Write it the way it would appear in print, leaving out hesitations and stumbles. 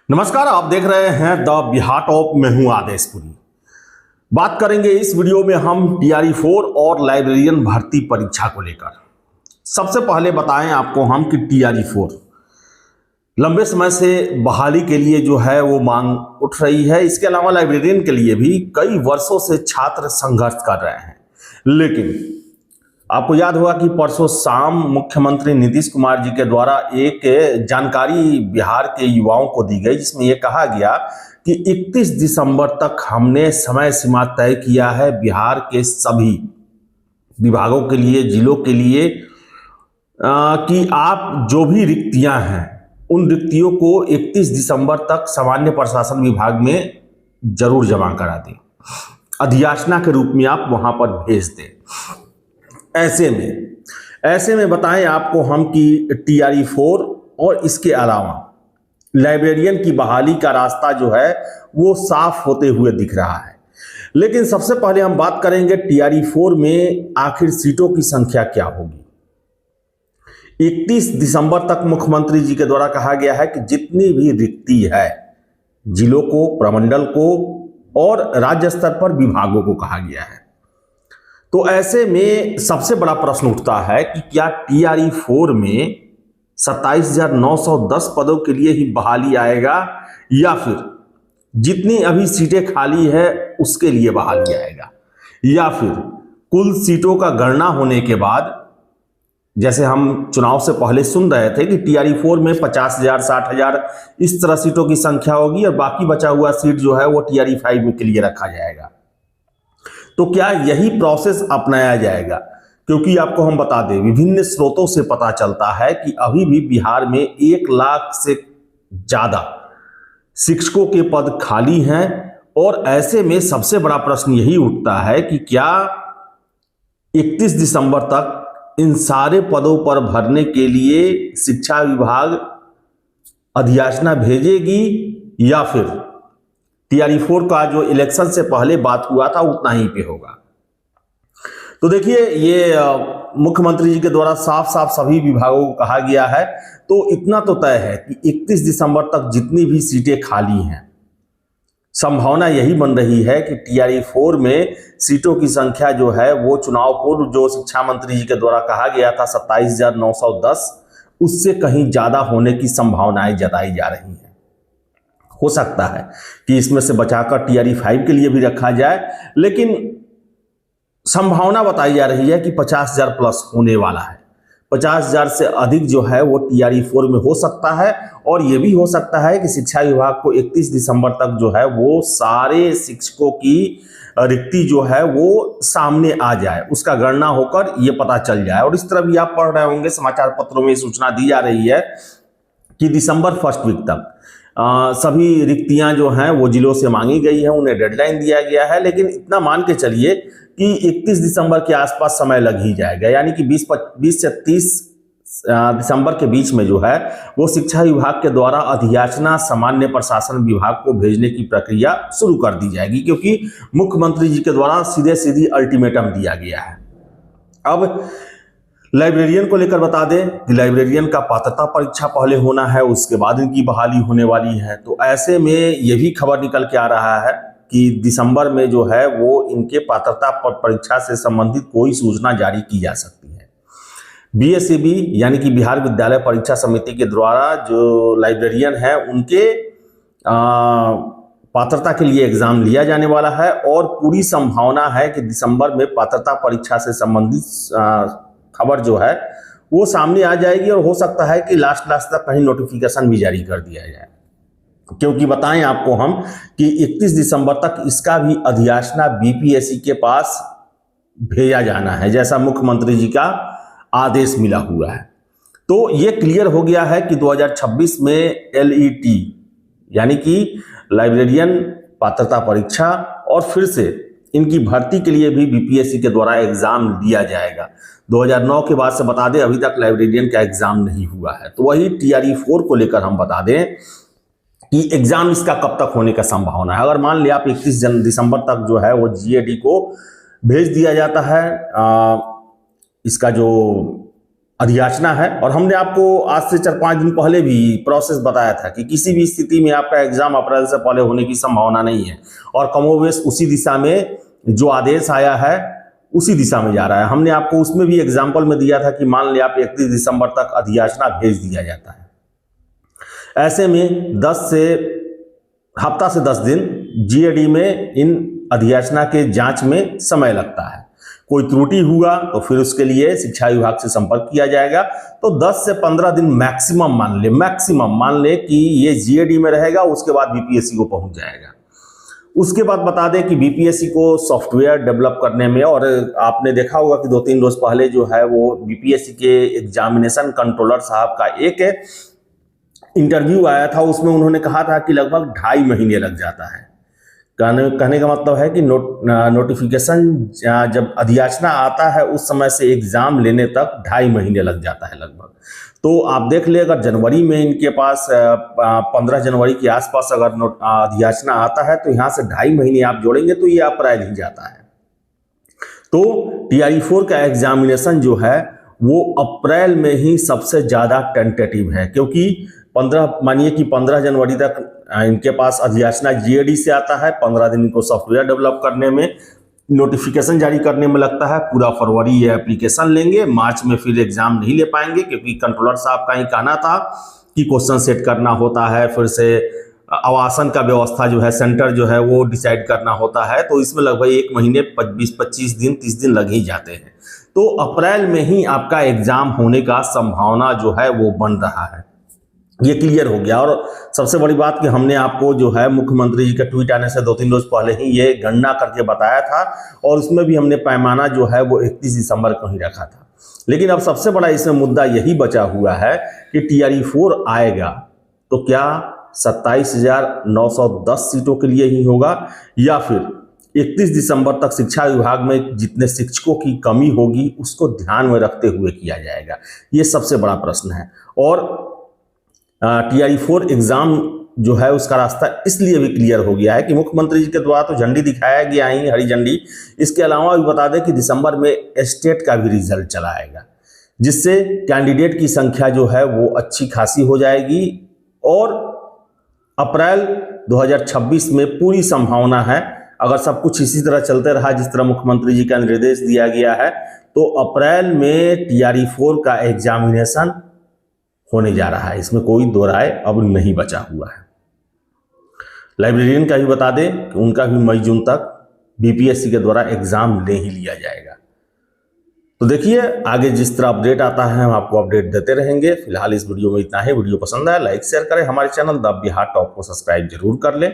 नमस्कार, आप देख रहे हैं द बिहार टॉप। मैं हूं आदेशपुरी। बात करेंगे इस वीडियो में हम TRE-4 और लाइब्रेरियन भर्ती परीक्षा को लेकर। सबसे पहले बताएं आपको हम कि TRE-4 लंबे समय से बहाली के लिए जो है वो मांग उठ रही है। इसके अलावा लाइब्रेरियन के लिए भी कई वर्षों से छात्र संघर्ष कर रहे हैं। लेकिन आपको याद होगा कि परसों शाम मुख्यमंत्री नीतीश कुमार जी के द्वारा एक जानकारी बिहार के युवाओं को दी गई, जिसमें यह कहा गया कि 31 दिसंबर तक हमने समय सीमा तय किया है बिहार के सभी विभागों के लिए, जिलों के लिए, कि आप जो भी रिक्तियां हैं उन रिक्तियों को 31 दिसंबर तक सामान्य प्रशासन विभाग में जरूर जमा करा दें, अधियाचना के रूप में आप वहां पर भेज दें। ऐसे में बताएं आपको हम कि TRE-4 और इसके अलावा लाइब्रेरियन की बहाली का रास्ता जो है वो साफ होते हुए दिख रहा है। लेकिन सबसे पहले हम बात करेंगे TRE-4 में आखिर सीटों की संख्या क्या होगी। 31 दिसंबर तक मुख्यमंत्री जी के द्वारा कहा गया है कि जितनी भी रिक्ति है जिलों को, प्रमंडल को और राज्य स्तर पर विभागों को कहा गया है। तो ऐसे में सबसे बड़ा प्रश्न उठता है कि क्या TRE-4 में 27,910 पदों के लिए ही बहाली आएगा या फिर जितनी अभी सीटें खाली है उसके लिए बहाली आएगा, या फिर कुल सीटों का गणना होने के बाद, जैसे हम चुनाव से पहले सुन रहे थे कि TRE-4 में 50,000, 60,000 इस तरह सीटों की संख्या होगी और बाकी बचा हुआ सीट जो है वो TRE-5 में के लिए रखा जाएगा। तो क्या यही प्रोसेस अपनाया जाएगा? क्योंकि आपको हम बता दें, विभिन्न स्रोतों से पता चलता है कि अभी भी बिहार में 1 लाख से ज्यादा शिक्षकों के पद खाली हैं। और ऐसे में सबसे बड़ा प्रश्न यही उठता है कि क्या 31 दिसंबर तक इन सारे पदों पर भरने के लिए शिक्षा विभाग अधियाचना भेजेगी या फिर TRE-4 का जो इलेक्शन से पहले बात हुआ था उतना ही पे होगा। तो देखिए, ये मुख्यमंत्री जी के द्वारा साफ साफ सभी विभागों को कहा गया है। तो इतना तो तय है कि 31 दिसंबर तक जितनी भी सीटें खाली हैं, संभावना यही बन रही है कि TRE-4 में सीटों की संख्या जो है वो चुनाव पूर्व जो शिक्षा मंत्री जी के द्वारा कहा गया था 27,910, उससे कहीं ज्यादा होने की संभावनाएं जताई जा रही हैं। हो सकता है कि इसमें से बचाकर TRE-5 के लिए भी रखा जाए, लेकिन संभावना बताई जा रही है कि 50,000 प्लस होने वाला है। 50,000 से अधिक जो है वो TRE-4 में हो सकता है। और यह भी हो सकता है कि शिक्षा विभाग को 31 दिसंबर तक जो है वो सारे शिक्षकों की रिक्ति जो है वो सामने आ जाए, उसका गणना होकर ये पता चल जाए। और इस तरह भी आप पढ़ रहे होंगे, समाचार पत्रों में सूचना दी जा रही है कि दिसंबर फर्स्ट वीक तक सभी रिक्तियां जो हैं वो जिलों से मांगी गई हैं, उन्हें डेडलाइन दिया गया है। लेकिन इतना मान के चलिए कि 31 दिसंबर के आसपास समय लग ही जाएगा, यानी कि 20 से 30 दिसंबर के बीच में जो है वो शिक्षा विभाग के द्वारा अधियाचना सामान्य प्रशासन विभाग को भेजने की प्रक्रिया शुरू कर दी जाएगी, क्योंकि मुख्यमंत्री जी के द्वारा सीधे अल्टीमेटम दिया गया है। अब लाइब्रेरियन को लेकर बता दें कि लाइब्रेरियन का पात्रता परीक्षा पहले होना है, उसके बाद इनकी बहाली होने वाली है। तो ऐसे में ये भी खबर निकल के आ रहा है कि दिसंबर में जो है वो इनके पात्रता परीक्षा से संबंधित कोई सूचना जारी की जा सकती है। BSEB यानी कि बिहार विद्यालय परीक्षा समिति के द्वारा जो लाइब्रेरियन है उनके पात्रता के लिए एग्जाम लिया जाने वाला है। और पूरी संभावना है कि दिसंबर में पात्रता परीक्षा से संबंधित खबर जो है वो सामने आ जाएगी। और हो सकता है कि लास्ट तक कहीं नोटिफिकेशन भी जारी कर दिया जाए, क्योंकि बताएं आपको हम कि 31 दिसंबर तक इसका भी अधियाचना BPSC के पास भेजा जाना है, जैसा मुख्यमंत्री जी का आदेश मिला हुआ है। तो ये क्लियर हो गया है कि 2026 में LET यानी कि लाइब्रेरियन पात्रता परीक्षा और फिर से इनकी भर्ती के लिए भी BPSC के द्वारा एग्जाम लिया जाएगा। 2009 के बाद से बता दें अभी तक लाइब्रेरियन का एग्जाम नहीं हुआ है। तो वही TRE-4 को लेकर हम बता दें कि एग्जाम इसका कब तक होने का संभावना है। अगर मान लिया आप 31 दिसंबर तक जो है वो GAD को भेज दिया जाता है, इसका जो अधियाचना है। और हमने आपको आज से 4-5 दिन पहले भी प्रोसेस बताया था कि किसी भी स्थिति में आपका एग्जाम अप्रैल से पहले होने की संभावना नहीं है, और कमोवेश उसी दिशा में जो आदेश आया है उसी दिशा में जा रहा है। हमने आपको उसमें भी एग्जाम्पल में दिया था कि मान लिया आप 31 दिसंबर तक अधियाचना भेज दिया जाता है, ऐसे में 10 से हफ्ता से 10 दिन जीएडी में इन अधियाचना के जांच में समय लगता है। कोई त्रुटि हुआ तो फिर उसके लिए शिक्षा विभाग से संपर्क किया जाएगा। तो 10 से 15 दिन मैक्सिमम मान ले कि ये जीएडी में रहेगा, उसके बाद बीपीएससी को पहुंच जाएगा। उसके बाद बता दें कि बीपीएससी को सॉफ्टवेयर डेवलप करने में, और आपने देखा होगा कि 2-3 रोज पहले जो है वो बीपीएससी के एग्जामिनेशन कंट्रोलर साहब का एक इंटरव्यू आया था, उसमें उन्होंने कहा था कि लगभग 2.5 महीने लग जाता है। कहने का मतलब है कि नोटिफिकेशन जब अधियाचना आता है उस समय से एग्जाम लेने तक 2.5 महीने लग जाता है लगभग। तो आप देख ले, अगर जनवरी में इनके पास 15 जनवरी के आसपास अगर अधियाचना आता है तो यहाँ से 2.5 महीने आप जोड़ेंगे तो ये अप्रैल ही जाता है। तो TRE-4 का एग्जामिनेशन जो है वो अप्रैल में ही सबसे ज़्यादा टेंटेटिव है, क्योंकि 15 जनवरी तक इनके पास अधियाचना जीएडी से आता है। 15 दिन इनको सॉफ्टवेयर डेवलप करने में, नोटिफिकेशन जारी करने में लगता है। पूरा फरवरी ये एप्लीकेशन लेंगे, मार्च में फिर एग्जाम नहीं ले पाएंगे, क्योंकि कंट्रोलर साहब का ही कहना था कि क्वेश्चन सेट करना होता है, फिर से आवासन का व्यवस्था जो है, सेंटर जो है वो डिसाइड करना होता है। तो इसमें लगभग 1 महीने 20-25 दिन 30 दिन लग ही जाते हैं। तो अप्रैल में ही आपका एग्जाम होने का संभावना जो है वो बन रहा है, ये क्लियर हो गया। और सबसे बड़ी बात कि हमने आपको जो है मुख्यमंत्री जी का ट्वीट आने से 2-3 रोज पहले ही ये गणना करके बताया था, और उसमें भी हमने पैमाना जो है वो 31 दिसंबर को ही रखा था। लेकिन अब सबसे बड़ा इसमें मुद्दा यही बचा हुआ है कि TRE-4 आएगा तो क्या 27,910 सीटों के लिए ही होगा, या फिर 31 दिसंबर तक शिक्षा विभाग में जितने शिक्षकों की कमी होगी उसको ध्यान में रखते हुए किया जाएगा, ये सबसे बड़ा प्रश्न है। और TRE-4 एग्जाम जो है उसका रास्ता इसलिए भी क्लियर हो गया है कि मुख्यमंत्री जी के द्वारा तो झंडी दिखाया गया ही, हरी झंडी। इसके अलावा भी बता दें कि दिसंबर में स्टेट का भी रिजल्ट चला आएगा, जिससे कैंडिडेट की संख्या जो है वो अच्छी खासी हो जाएगी। और अप्रैल 2026 में पूरी संभावना है, अगर सब कुछ इसी तरह चलते रहा जिस तरह मुख्यमंत्री जी का निर्देश दिया गया है, तो अप्रैल में TRE-4 का एग्जामिनेशन होने जा रहा है। इसमें कोई दो राय अब नहीं बचा हुआ है। लाइब्रेरियन का भी बता दें कि उनका भी मई जून तक बीपीएससी के द्वारा एग्जाम ले ही लिया जाएगा। तो देखिए आगे जिस तरह अपडेट आता है हम आपको अपडेट देते रहेंगे। फिलहाल इस वीडियो में इतना ही। वीडियो पसंद आया लाइक शेयर करें, हमारे चैनल द बिहार टॉप को सब्सक्राइब जरूर कर लें।